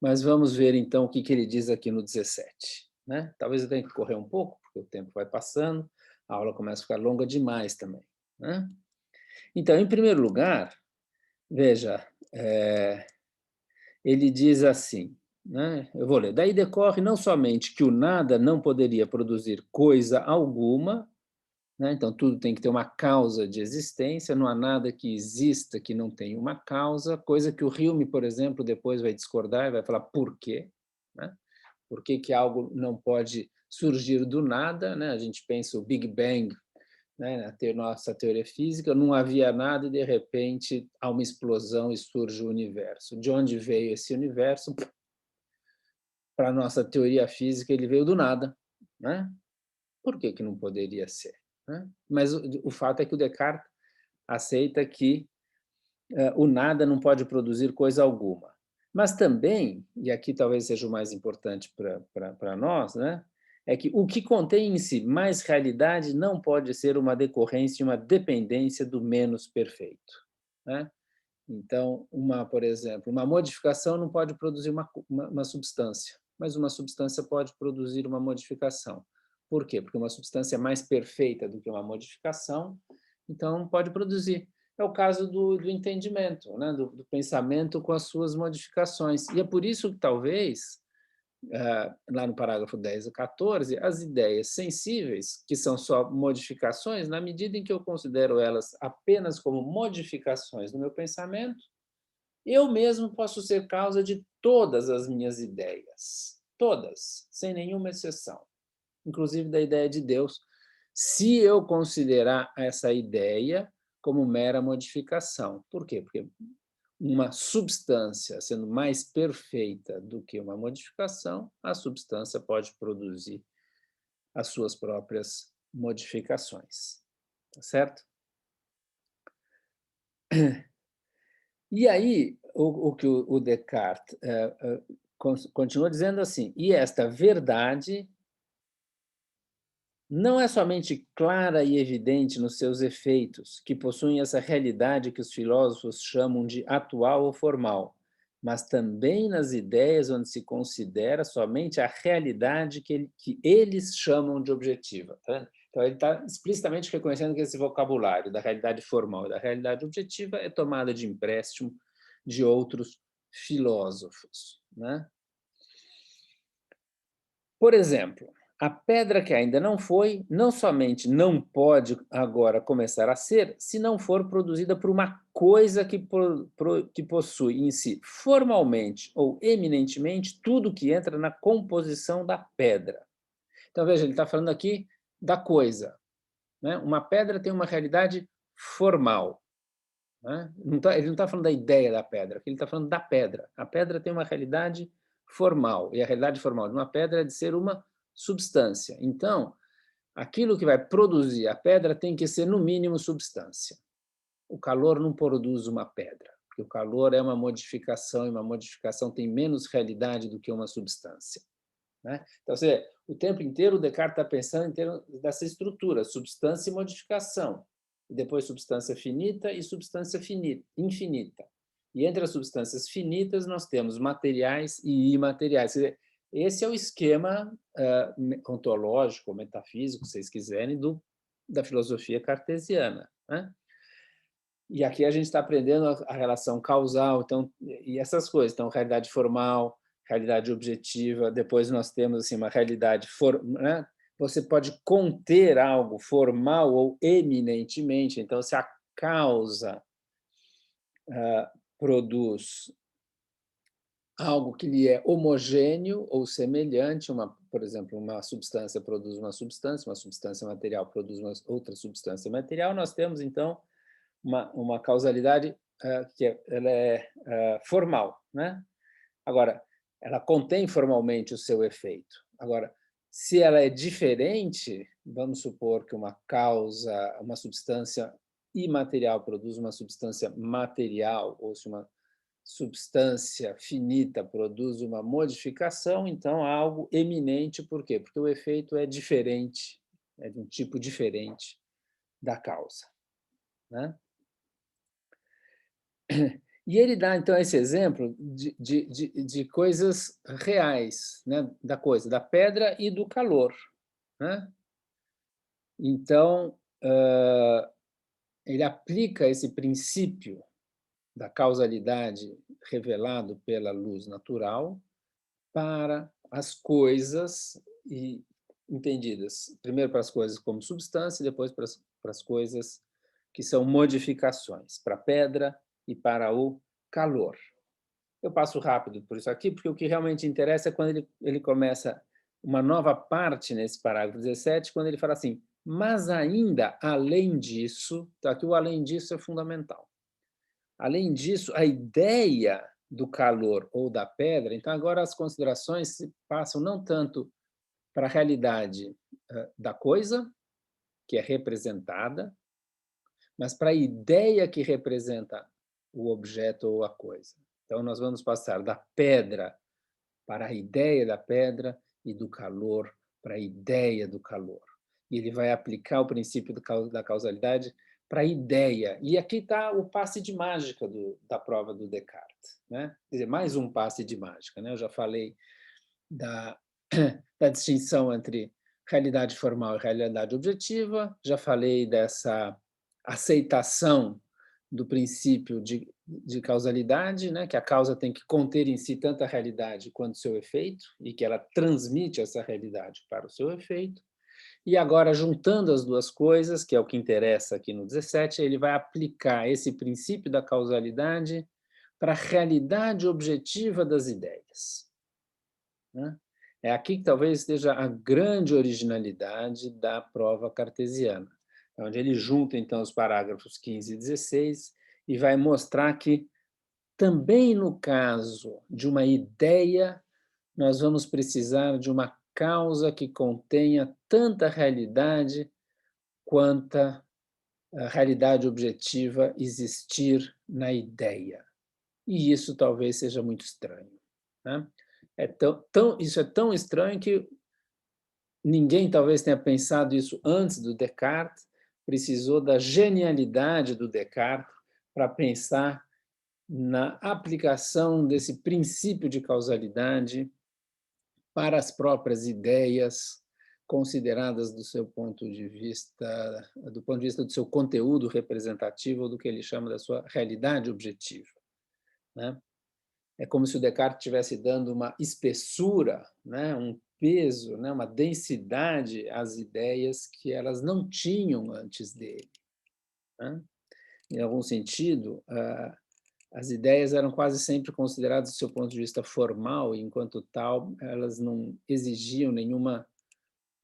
Mas vamos ver, então, o que ele diz aqui no 17, né? Talvez eu tenha que correr um pouco, porque o tempo vai passando, a aula começa a ficar longa demais também, né? Então, em primeiro lugar, veja, ele diz assim, né? Eu vou ler. Daí decorre não somente que o nada não poderia produzir coisa alguma, né? Então tudo tem que ter uma causa de existência, não há nada que exista que não tenha uma causa, coisa que o Hume, por exemplo, depois vai discordar e vai falar por quê, né? Por que algo não pode surgir do nada, né? A gente pensa o Big Bang, né? Na nossa teoria física, não havia nada e, de repente, há uma explosão e surge o universo. De onde veio esse universo? Para a nossa teoria física, ele veio do nada, né? Por que que não poderia ser, né? Mas o fato é que o Descartes aceita que o nada não pode produzir coisa alguma. Mas também, e aqui talvez seja o mais importante para nós, né, é que o que contém em si mais realidade não pode ser uma decorrência, uma dependência do menos perfeito, né? Então, por exemplo, uma modificação não pode produzir uma substância, mas uma substância pode produzir uma modificação. Por quê? Porque uma substância é mais perfeita do que uma modificação, então pode produzir. É o caso do entendimento, né? do pensamento com as suas modificações. E é por isso que, talvez, lá no parágrafo 10 e 14, as ideias sensíveis, que são só modificações, na medida em que eu considero elas apenas como modificações no meu pensamento, eu mesmo posso ser causa de todas as minhas ideias, todas, sem nenhuma exceção, inclusive da ideia de Deus, se eu considerar essa ideia como mera modificação. Por quê? Porque uma substância sendo mais perfeita do que uma modificação, a substância pode produzir as suas próprias modificações. Tá certo? E aí, o que o Descartes continua dizendo assim, e esta verdade não é somente clara e evidente nos seus efeitos, que possuem essa realidade que os filósofos chamam de atual ou formal, mas também nas ideias onde se considera somente a realidade que eles chamam de objetiva. Tá? Então, ele está explicitamente reconhecendo que esse vocabulário da realidade formal e da realidade objetiva é tomada de empréstimo de outros filósofos, né? Por exemplo, a pedra que ainda não foi, não somente não pode agora começar a ser, se não for produzida por uma coisa que possui em si, formalmente ou eminentemente, tudo que entra na composição da pedra. Então, veja, ele está falando aqui da coisa, né? Uma pedra tem uma realidade formal, né? Ele não está falando da ideia da pedra, ele está falando da pedra. A pedra tem uma realidade formal, e a realidade formal de uma pedra é de ser uma substância. Então, aquilo que vai produzir a pedra tem que ser, no mínimo, substância. O calor não produz uma pedra, porque o calor é uma modificação, e uma modificação tem menos realidade do que uma substância, né? Então, o tempo inteiro o Descartes está pensando em termos dessa estrutura, substância e modificação, e depois substância finita e substância infinita. E entre as substâncias finitas nós temos materiais e imateriais. Esse é o esquema ontológico, metafísico, se vocês quiserem, da filosofia cartesiana, né? E aqui a gente está aprendendo a relação causal, então, e essas coisas. Então, realidade formal, realidade objetiva, depois nós temos assim, uma realidade, né? Você pode conter algo formal ou eminentemente, então, se a causa produz algo que lhe é homogêneo ou semelhante, por exemplo, uma substância produz uma substância material produz uma outra substância material, nós temos, então, uma causalidade ela é formal, né? Agora, ela contém formalmente o seu efeito. Agora, se ela é diferente, vamos supor que uma substância imaterial produz uma substância material, ou se uma substância finita produz uma modificação, então há algo eminente. Por quê? Porque o efeito é diferente, é de um tipo diferente da causa, né? E ele dá, então, esse exemplo de coisas reais, né? Da coisa, da pedra e do calor, né? Então, ele aplica esse princípio da causalidade revelado pela luz natural para as coisas e entendidas, primeiro para as coisas como substância, e depois para as coisas que são modificações, para a pedra e para o calor. Eu passo rápido por isso aqui, porque o que realmente interessa é quando ele começa uma nova parte nesse parágrafo 17, quando ele fala assim, mas ainda, além disso, tá, que o além disso é fundamental. Além disso, a ideia do calor ou da pedra, então agora as considerações se passam não tanto para a realidade da coisa, que é representada, mas para a ideia que representa o objeto ou a coisa. Então, nós vamos passar da pedra para a ideia da pedra e do calor para a ideia do calor. E ele vai aplicar o princípio da causalidade para a ideia. E aqui está o passe de mágica da prova do Descartes, né? Quer dizer, mais um passe de mágica, né? Eu já falei da, da distinção entre realidade formal e realidade objetiva, já falei dessa aceitação do princípio de causalidade, né, que a causa tem que conter em si tanto a realidade quanto o seu efeito, e que ela transmite essa realidade para o seu efeito. E agora, juntando as duas coisas, que é o que interessa aqui no 17, ele vai aplicar esse princípio da causalidade para a realidade objetiva das ideias, né? É aqui que talvez esteja a grande originalidade da prova cartesiana, onde ele junta, então, os parágrafos 15 e 16 e vai mostrar que, também no caso de uma ideia, nós vamos precisar de uma causa que contenha tanta realidade quanto a realidade objetiva existir na ideia. E isso talvez seja muito estranho, né? Isso é tão estranho que ninguém talvez tenha pensado isso antes do Descartes, precisou da genialidade do Descartes para pensar na aplicação desse princípio de causalidade para as próprias ideias consideradas do ponto de vista do seu conteúdo representativo, ou do que ele chama da sua realidade objetiva, né? É como se o Descartes estivesse dando uma espessura, né, um peso, né, uma densidade às ideias que elas não tinham antes dele, né? Em algum sentido, as ideias eram quase sempre consideradas do seu ponto de vista formal, e, enquanto tal, elas não exigiam nenhuma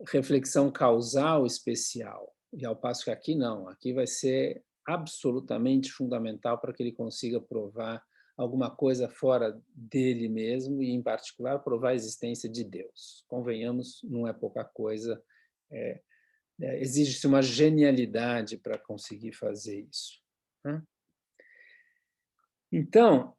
reflexão causal especial. E ao passo que aqui não, aqui vai ser absolutamente fundamental para que ele consiga provar alguma coisa fora dele mesmo e, em particular, provar a existência de Deus. Convenhamos, não é pouca coisa, exige-se uma genialidade para conseguir fazer isso, né? Então,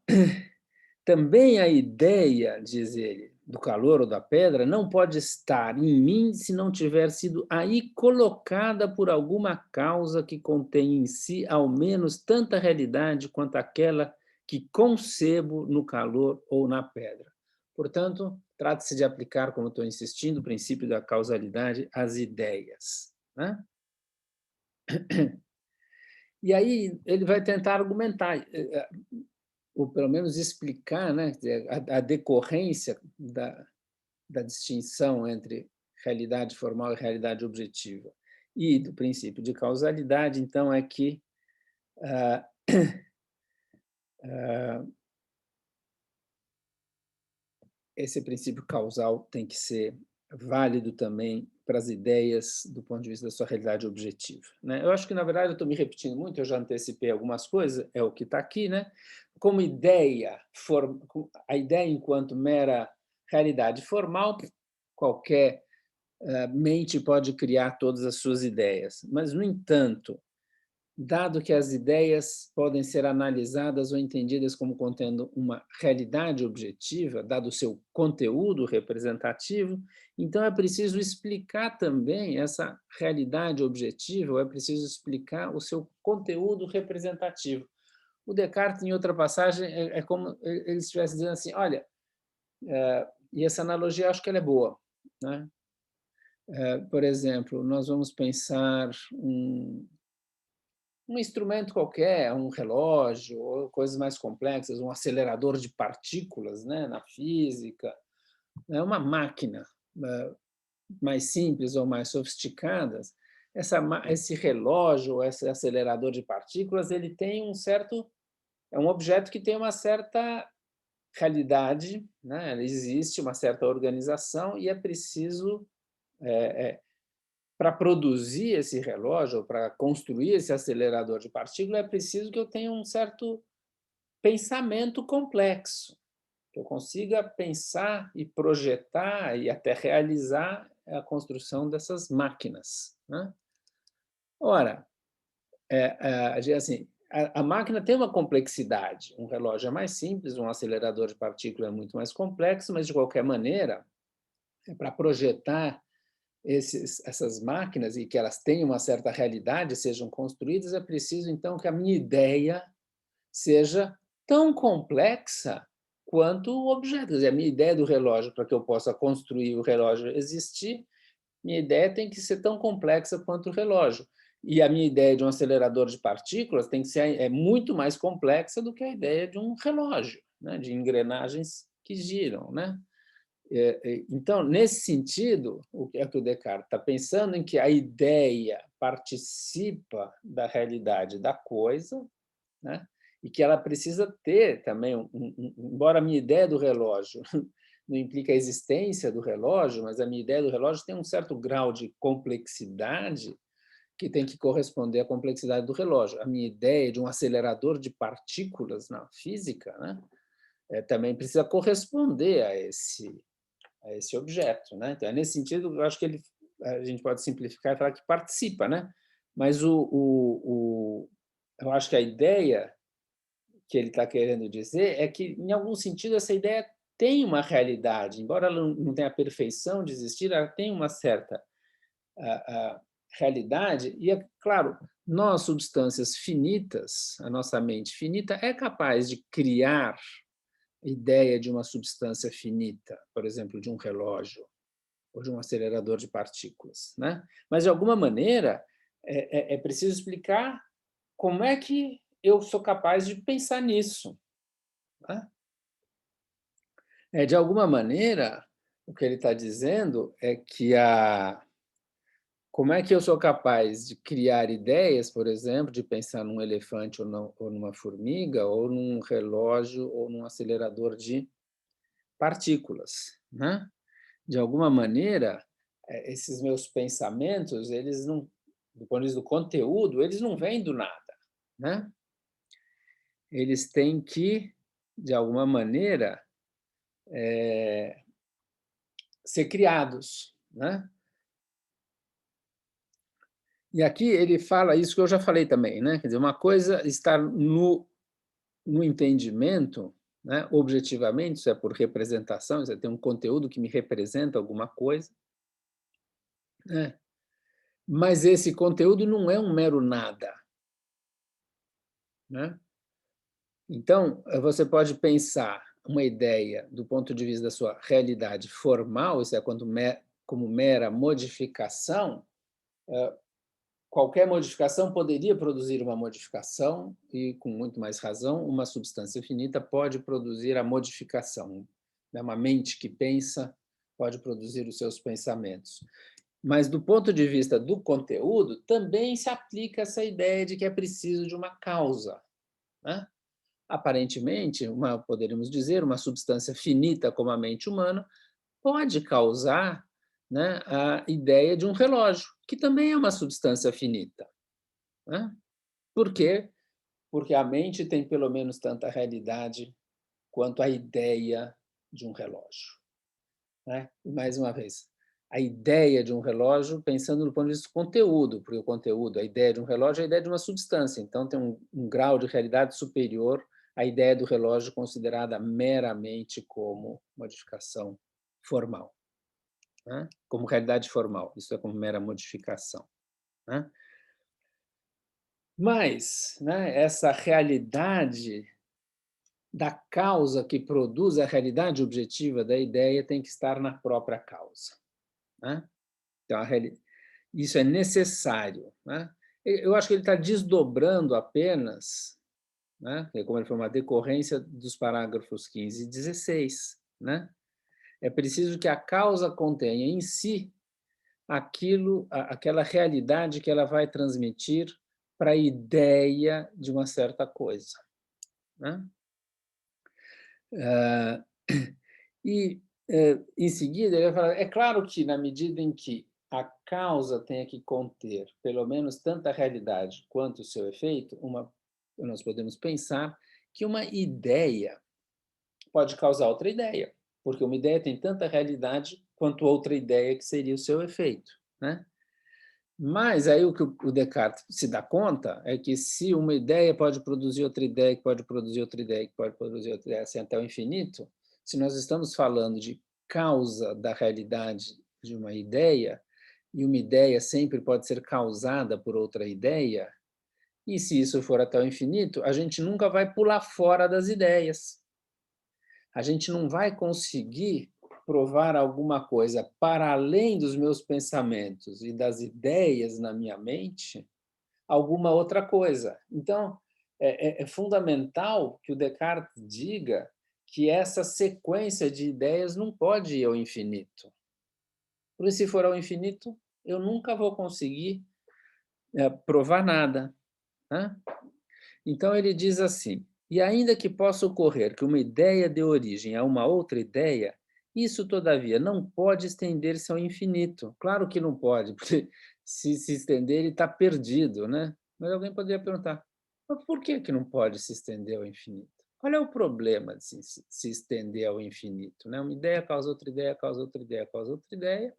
também a ideia, diz ele, do calor ou da pedra não pode estar em mim se não tiver sido aí colocada por alguma causa que contém em si ao menos tanta realidade quanto aquela que concebo no calor ou na pedra. Portanto, trata-se de aplicar, como estou insistindo, o princípio da causalidade às ideias, né? E aí ele vai tentar argumentar, ou pelo menos explicar, né, a decorrência da distinção entre realidade formal e realidade objetiva. E do princípio de causalidade, então, é que esse princípio causal tem que ser válido também para as ideias do ponto de vista da sua realidade objetiva, né? Eu acho que, na verdade, eu estou me repetindo muito, eu já antecipei algumas coisas, é o que está aqui, né? Como ideia, a ideia enquanto mera realidade formal, qualquer mente pode criar todas as suas ideias, mas, no entanto, dado que as ideias podem ser analisadas ou entendidas como contendo uma realidade objetiva, dado o seu conteúdo representativo, então é preciso explicar também essa realidade objetiva, ou é preciso explicar o seu conteúdo representativo. O Descartes, em outra passagem, é como ele estivesse dizendo assim, olha, e essa analogia eu acho que ela é boa, né? Por exemplo, nós vamos pensar um instrumento qualquer, um relógio, ou coisas mais complexas, um acelerador de partículas, né, na física, né, uma máquina mais simples ou mais sofisticadas, esse relógio, ou esse acelerador de partículas, ele tem é um objeto que tem uma certa realidade, né, ela existe uma certa organização e é preciso, para produzir esse relógio, para construir esse acelerador de partículas, é preciso que eu tenha um certo pensamento complexo, que eu consiga pensar e projetar e até realizar a construção dessas máquinas, né? Ora, assim, a máquina tem uma complexidade. Um relógio é mais simples, um acelerador de partículas é muito mais complexo, mas, de qualquer maneira, para projetar essas máquinas e que elas tenham uma certa realidade, sejam construídas, é preciso, então, que a minha ideia seja tão complexa quanto o objeto. Quer dizer, a minha ideia do relógio, para que eu possa construir o relógio existir, minha ideia tem que ser tão complexa quanto o relógio. E a minha ideia de um acelerador de partículas tem que ser muito mais complexa do que a ideia de um relógio, né? De engrenagens que giram, né? Então, nesse sentido, o que é que o Descartes está pensando em que a ideia participa da realidade da coisa, né? E que ela precisa ter também, embora a minha ideia do relógio não implica a existência do relógio, mas a minha ideia do relógio tem um certo grau de complexidade que tem que corresponder à complexidade do relógio. A minha ideia de um acelerador de partículas na física, né, também precisa corresponder a esse objeto, né? Então, é nesse sentido, eu acho que a gente pode simplificar e falar que participa, né? Mas eu acho que a ideia que ele está querendo dizer é que, em algum sentido, essa ideia tem uma realidade, embora ela não tenha a perfeição de existir, ela tem uma certa realidade, e, é claro, nós, substâncias finitas, a nossa mente finita, é capaz de criar a ideia de uma substância finita, por exemplo, de um relógio ou de um acelerador de partículas, né? Mas, de alguma maneira, é preciso explicar como é que eu sou capaz de pensar nisso, né? De alguma maneira, o que ele está dizendo é que como é que eu sou capaz de criar ideias, por exemplo, de pensar num elefante ou, não, ou numa formiga, ou num relógio, ou num acelerador de partículas, né? De alguma maneira, esses meus pensamentos, eles não, do ponto de vista do conteúdo, eles não vêm do nada, né? Eles têm que, de alguma maneira, ser criados, né? E aqui ele fala isso que eu já falei também, né? Quer dizer, uma coisa está no entendimento, né? Objetivamente, isso é por representação, isso é ter um conteúdo que me representa alguma coisa, né? Mas esse conteúdo não é um mero nada, né? Então, você pode pensar uma ideia do ponto de vista da sua realidade formal, isso é como mera modificação. Qualquer modificação poderia produzir uma modificação, e, com muito mais razão, uma substância finita pode produzir a modificação. Uma mente que pensa pode produzir os seus pensamentos. Mas, do ponto de vista do conteúdo, também se aplica essa ideia de que é preciso de uma causa, né? Aparentemente, poderíamos dizer, uma substância finita como a mente humana pode causar, né, a ideia de um relógio, que também é uma substância finita, né? Por quê? Porque a mente tem pelo menos tanta realidade quanto a ideia de um relógio, né? E, mais uma vez, a ideia de um relógio pensando no ponto de vista do conteúdo, porque o conteúdo, a ideia de um relógio é a ideia de uma substância, então tem um grau de realidade superior à ideia do relógio considerada meramente como modificação formal, né? Como realidade formal, isso é como mera modificação, né? Mas, né, essa realidade da causa que produz a realidade objetiva da ideia tem que estar na própria causa, né? Então, isso é necessário, né? Eu acho que ele está desdobrando apenas, né, como ele foi uma decorrência dos parágrafos 15 e 16, né? É preciso que a causa contenha em si aquela realidade que ela vai transmitir para a ideia de uma certa coisa, né? Ah, e, em seguida, ele vai falar: é claro que, na medida em que a causa tenha que conter pelo menos tanta realidade quanto o seu efeito, nós podemos pensar que uma ideia pode causar outra ideia, porque uma ideia tem tanta realidade quanto outra ideia que seria o seu efeito, né? Mas aí o que o Descartes se dá conta é que se uma ideia pode produzir outra ideia, que pode produzir outra ideia, que pode produzir outra ideia, assim até o infinito, se nós estamos falando de causa da realidade de uma ideia, e uma ideia sempre pode ser causada por outra ideia, e se isso for até o infinito, a gente nunca vai pular fora das ideias. A gente não vai conseguir provar alguma coisa para além dos meus pensamentos e das ideias na minha mente, alguma outra coisa. Então, é fundamental que o Descartes diga que essa sequência de ideias não pode ir ao infinito. Porque se for ao infinito, eu nunca vou conseguir provar nada, né? Então ele diz assim: e ainda que possa ocorrer que uma ideia dê origem a uma outra ideia, isso, todavia, não pode estender-se ao infinito. Claro que não pode, porque se estender, ele está perdido, né? Mas alguém poderia perguntar: mas por que que não pode se estender ao infinito? Qual é o problema de se estender ao infinito, né? Uma ideia causa outra ideia, causa outra ideia, causa outra ideia,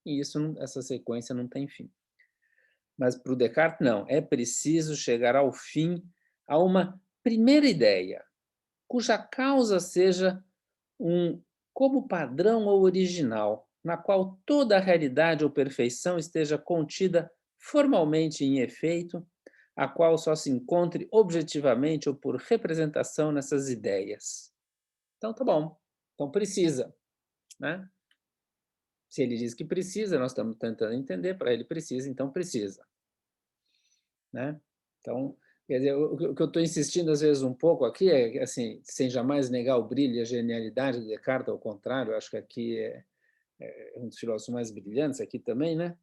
e essa sequência não tem fim. Mas para o Descartes, não. É preciso chegar ao fim, a uma primeira ideia, cuja causa seja como padrão ou original, na qual toda a realidade ou perfeição esteja contida formalmente em efeito, a qual só se encontre objetivamente ou por representação nessas ideias. Então, tá bom. Então, precisa, né? Se ele diz que precisa, nós estamos tentando entender, para ele precisa, então precisa, né? Então, quer dizer, o que eu estou insistindo às vezes um pouco aqui é, assim, sem jamais negar o brilho e a genialidade do Descartes, ao contrário, eu acho que aqui é um dos filósofos mais brilhantes, aqui também, né?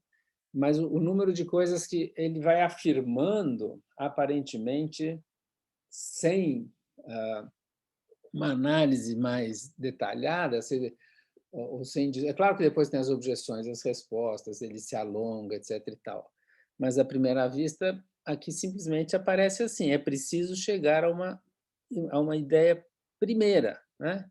Mas o número de coisas que ele vai afirmando, aparentemente, sem uma análise mais detalhada, ou sem dizer, é claro que depois tem as objeções, as respostas, ele se alonga, etc. e tal. Mas, à primeira vista, aqui simplesmente aparece assim: é preciso chegar a uma ideia primeira, né?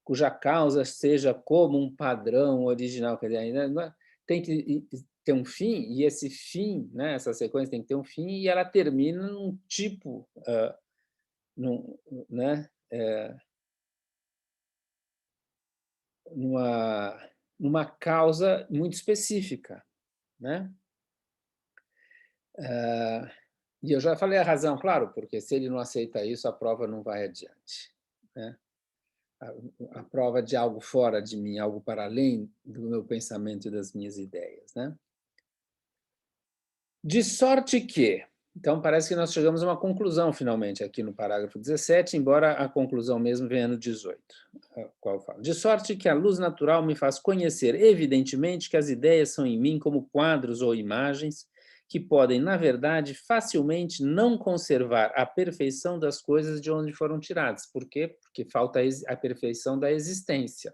Cuja causa seja como um padrão original. Quer dizer, ainda tem que ter um fim, e esse fim, né, essa sequência tem que ter um fim, e ela termina num tipo, né, numa causa muito específica, né? E eu já falei a razão, claro, porque se ele não aceita isso, a prova não vai adiante, né? A prova de algo fora de mim, algo para além do meu pensamento e das minhas ideias, né? De sorte que, então parece que nós chegamos a uma conclusão finalmente aqui no parágrafo 17, embora a conclusão mesmo venha no 18, a qual eu falo. De sorte que a luz natural me faz conhecer evidentemente que as ideias são em mim como quadros ou imagens que podem, na verdade, facilmente não conservar a perfeição das coisas de onde foram tiradas. Por quê? Porque falta a perfeição da existência,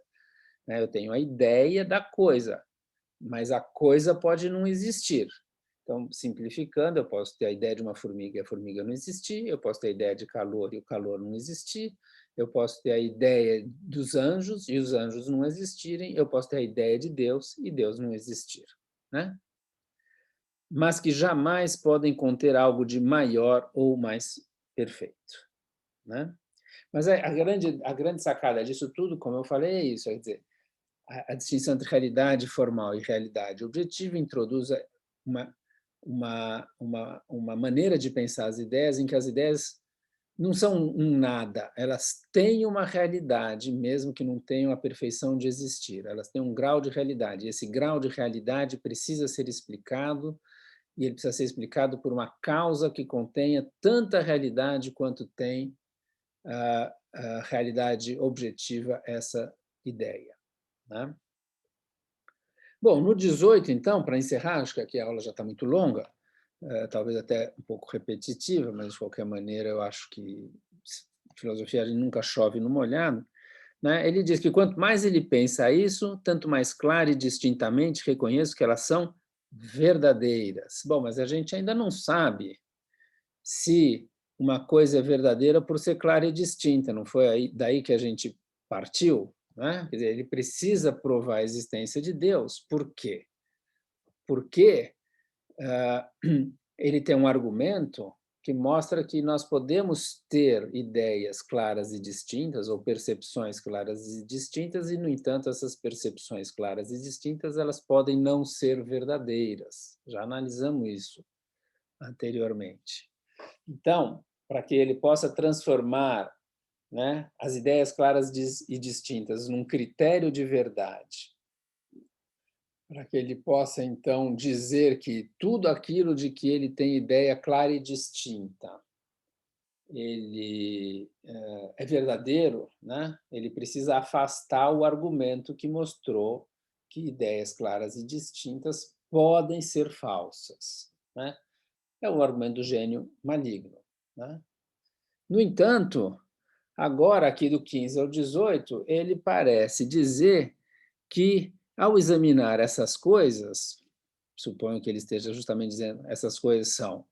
né? Eu tenho a ideia da coisa, mas a coisa pode não existir. Então, simplificando, eu posso ter a ideia de uma formiga e a formiga não existir, eu posso ter a ideia de calor e o calor não existir, eu posso ter a ideia dos anjos e os anjos não existirem, eu posso ter a ideia de Deus e Deus não existir, né? Mas que jamais podem conter algo de maior ou mais perfeito, né? Mas a grande sacada disso tudo, como eu falei, é isso, é dizer, a distinção entre realidade formal e realidade objetiva introduz uma, uma maneira de pensar as ideias em que as ideias não são um nada, elas têm uma realidade, mesmo que não tenham a perfeição de existir, elas têm um grau de realidade, e esse grau de realidade precisa ser explicado, e ele precisa ser explicado por uma causa que contenha tanta realidade quanto tem a realidade objetiva, essa ideia, né? Bom, no 18, então, para encerrar, acho que aqui a aula já está muito longa, talvez até um pouco repetitiva, mas de qualquer maneira eu acho que filosofia a gente nunca chove no molhado, né? Ele diz que quanto mais ele pensa isso, tanto mais claro e distintamente reconheço que elas são verdadeiras. Bom, mas a gente ainda não sabe se uma coisa é verdadeira por ser clara e distinta, não foi aí, daí que a gente partiu? Né? Quer dizer, ele precisa provar a existência de Deus. Por quê? Porque ele tem um argumento que mostra que nós podemos ter ideias claras e distintas, ou percepções claras e distintas, e, no entanto, essas percepções claras e distintas elas podem não ser verdadeiras. Já analisamos isso anteriormente. Então, para que ele possa transformar, né, as ideias claras e distintas num critério de verdade, para que ele possa, então, dizer que tudo aquilo de que ele tem ideia clara e distinta, ele é verdadeiro, né? Ele precisa afastar o argumento que mostrou que ideias claras e distintas podem ser falsas, né? É o argumento do gênio maligno, né? No entanto, agora, aqui do 15 ao 18, ele parece dizer que, ao examinar essas coisas, suponho que ele esteja justamente dizendo essas coisas são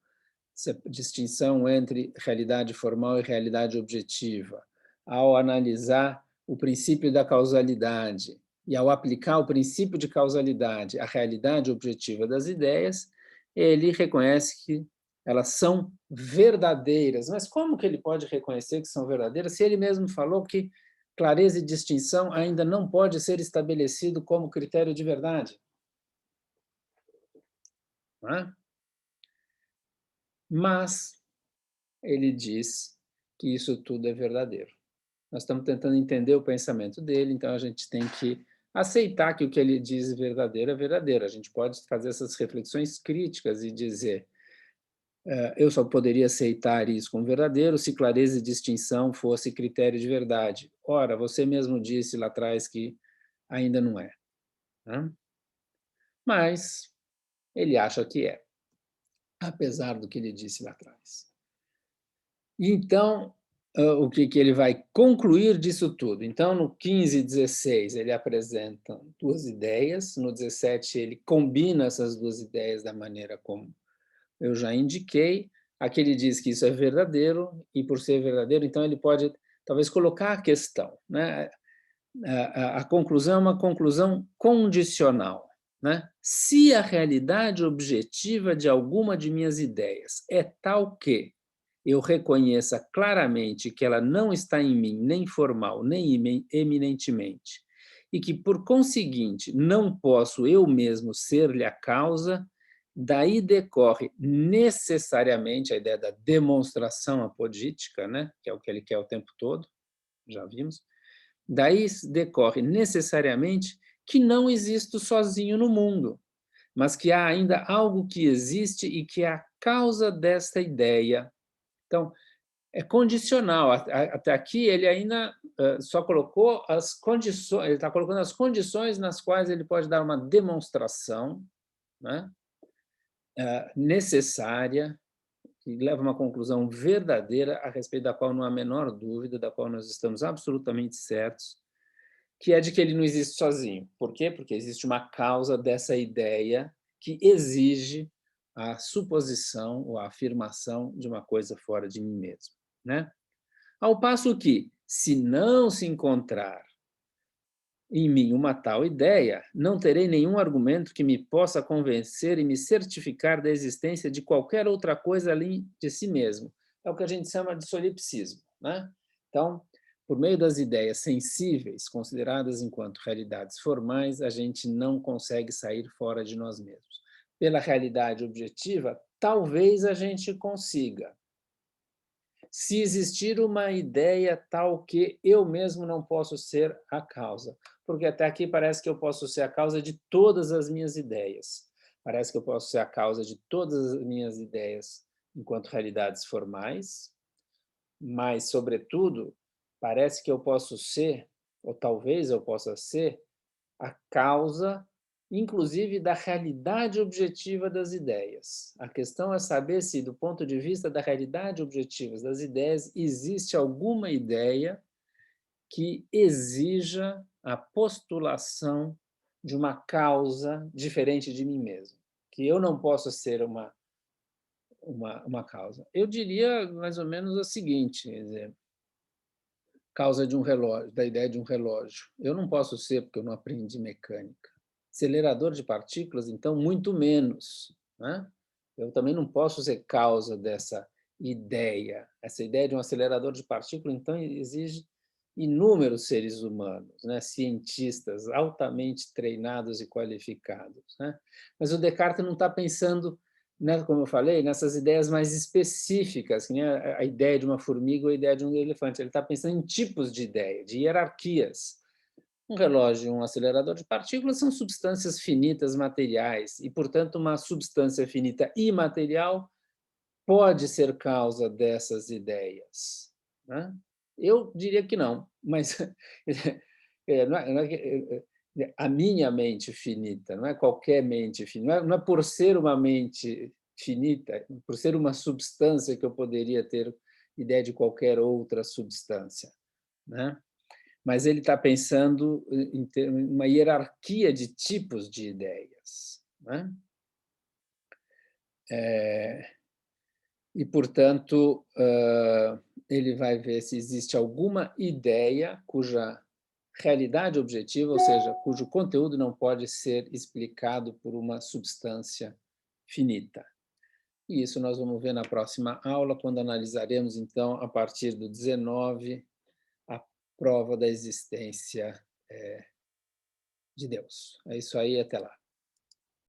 essa distinção entre realidade formal e realidade objetiva, ao analisar o princípio da causalidade e ao aplicar o princípio de causalidade à realidade objetiva das ideias, ele reconhece que elas são verdadeiras. Mas como que ele pode reconhecer que são verdadeiras se ele mesmo falou que clareza e distinção ainda não pode ser estabelecido como critério de verdade? Não é? Mas ele diz que isso tudo é verdadeiro. Nós estamos tentando entender o pensamento dele, então a gente tem que aceitar que o que ele diz verdadeiro é verdadeiro. A gente pode fazer essas reflexões críticas e dizer: eu só poderia aceitar isso como verdadeiro se clareza e distinção fosse critério de verdade. Ora, você mesmo disse lá atrás que ainda não é, né? Mas ele acha que é, apesar do que ele disse lá atrás. Então, o que ele vai concluir disso tudo? Então, no 15 e 16, ele apresenta duas ideias, no 17, ele combina essas duas ideias da maneira como eu já indiquei. Aqui ele diz que isso é verdadeiro, e por ser verdadeiro, então ele pode talvez colocar a questão, né? A conclusão é uma conclusão condicional, né? Se a realidade objetiva de alguma de minhas ideias é tal que eu reconheça claramente que ela não está em mim, nem formal, nem eminentemente, e que, por conseguinte, não posso eu mesmo ser-lhe a causa, daí decorre necessariamente a ideia da demonstração apodítica, né? Que é o que ele quer o tempo todo, já vimos. Daí decorre necessariamente que não existo sozinho no mundo, mas que há ainda algo que existe e que é a causa desta ideia. Então, é condicional. Até aqui, ele ainda só colocou as condições, ele está colocando as condições nas quais ele pode dar uma demonstração, né, necessária, que leva a uma conclusão verdadeira, a respeito da qual não há a menor dúvida, da qual nós estamos absolutamente certos, que é de que ele não existe sozinho. Por quê? Porque existe uma causa dessa ideia que exige a suposição ou a afirmação de uma coisa fora de mim mesmo, né? Ao passo que, se não se encontrar em mim uma tal ideia, não terei nenhum argumento que me possa convencer e me certificar da existência de qualquer outra coisa além de si mesmo. É o que a gente chama de solipsismo, né? Então, por meio das ideias sensíveis, consideradas enquanto realidades formais, a gente não consegue sair fora de nós mesmos. Pela realidade objetiva, talvez a gente consiga, se existir uma ideia tal que eu mesmo não posso ser a causa. Porque até aqui parece que eu posso ser a causa de todas as minhas ideias. Parece que eu posso ser a causa de todas as minhas ideias enquanto realidades formais, mas, sobretudo, parece que eu posso ser, ou talvez eu possa ser, a causa inclusive da realidade objetiva das ideias. A questão é saber se, do ponto de vista da realidade objetiva das ideias, existe alguma ideia que exija a postulação de uma causa diferente de mim mesmo, que eu não posso ser uma causa. Eu diria mais ou menos o seguinte, quer dizer, causa de um relógio, da ideia de um relógio. Eu não posso ser, porque eu não aprendi mecânica. Acelerador de partículas, então, muito menos, né? Eu também não posso ser causa dessa ideia. Essa ideia de um acelerador de partículas, então, exige inúmeros seres humanos, né? Cientistas altamente treinados e qualificados, né? Mas o Descartes não está pensando, né, como eu falei, nessas ideias mais específicas, que nem a ideia de uma formiga ou a ideia de um elefante. Ele está pensando em tipos de ideia, de hierarquias. Um relógio e um acelerador de partículas são substâncias finitas materiais, e, portanto, uma substância finita imaterial pode ser causa dessas ideias, né? Eu diria que não, mas não é a minha mente finita, não é qualquer mente finita, não é por ser uma mente finita, por ser uma substância que eu poderia ter ideia de qualquer outra substância, né? Mas ele está pensando em ter uma hierarquia de tipos de ideias, né? E, portanto, ele vai ver se existe alguma ideia cuja realidade objetiva, ou seja, cujo conteúdo não pode ser explicado por uma substância finita. E isso nós vamos ver na próxima aula, quando analisaremos, então, a partir do 19, a prova da existência de Deus. É isso aí, até lá.